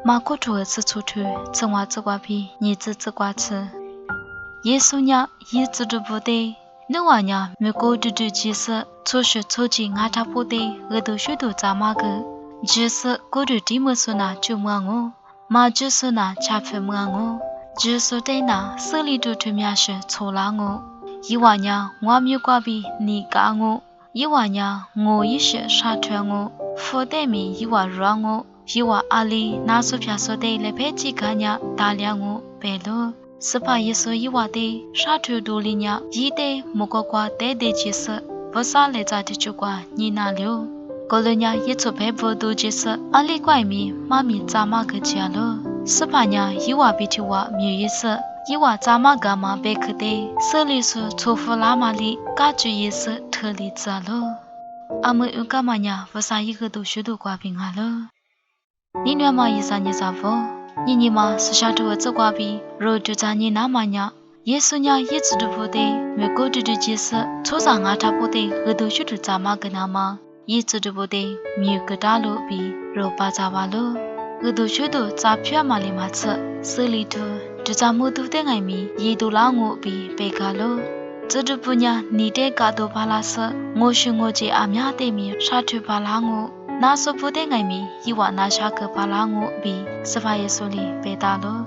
马古图是出去，正话这瓜皮，你这瓜吃。耶稣呀，一直都不对。你话呀，美国嘟嘟其实出去出去俺他不对，我都许多咋嘛个？就是过度地么说那就么我，嘛就是那恰非么我，就是对那手里头推面是错啦我。一话呀，我没有瓜比你嘎我。一话呀，我一些杀脱我，负担米一话让我，一话阿里拿手片说的来配几个呀，打量我白了。是怕耶稣一话的杀脱多里呀，一的莫个瓜带的其实不啥来咋的就瓜你那了。个人呀一出配不多其实阿里怪米妈咪咋嘛个家了。是怕呀一话比听话没意思。一话咋嘛干嘛别克的，手里是错付拉玛里，感觉也是特例子了。阿们有干嘛呀？为啥一个都许多瓜饼啊了？你娘嘛一啥你啥不？你嘛是下头这瓜饼，若就在你那嘛呀？耶稣呀一直都不对，美国的解释，初上阿他不对，我都许多咋嘛个那嘛？一直都不对，没有个大路比，若把咋哇了？我都许多咋偏嘛里嘛吃，手里头。就咱们都在外面，一度拉我比被嘎了。这就不呢，你得嘎多巴拉斯，我是我这阿мя对面杀去巴拉我，那说不在外面，一晚那下个巴拉我比司法耶稣里被打了。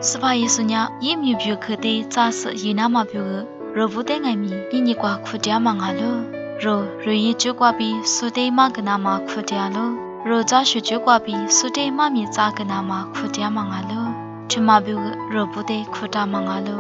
司法耶稣呢，也没有可的咋是一那么表个，若不在外面，你瓜苦点忙啊了，若一就瓜比苏得嘛个那么苦点了，若咋是就瓜比苏得嘛咪咋个那么苦点忙啊了。去马表个若不得苦大忙啊了，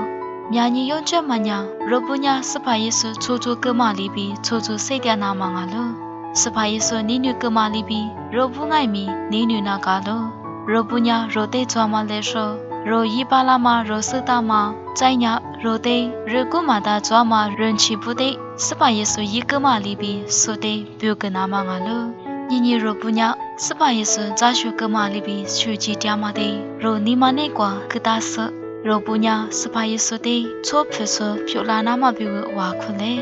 伢你用这么伢，若不伢是怕耶稣出租个马里比出租谁点那忙啊了，是怕耶稣你女个马里比，若不爱米你女那个了，若不伢若得抓马来说，若一巴拉马若是大马，在伢若得若个马大抓马人气不得，是怕耶稣一个马里比说得表个那忙啊了。你若不伢，是怕也是咋学个马里比学几点嘛的，若你嘛那个可大事，若不伢是怕也是的，错别说漂亮那么比我挖苦嘞。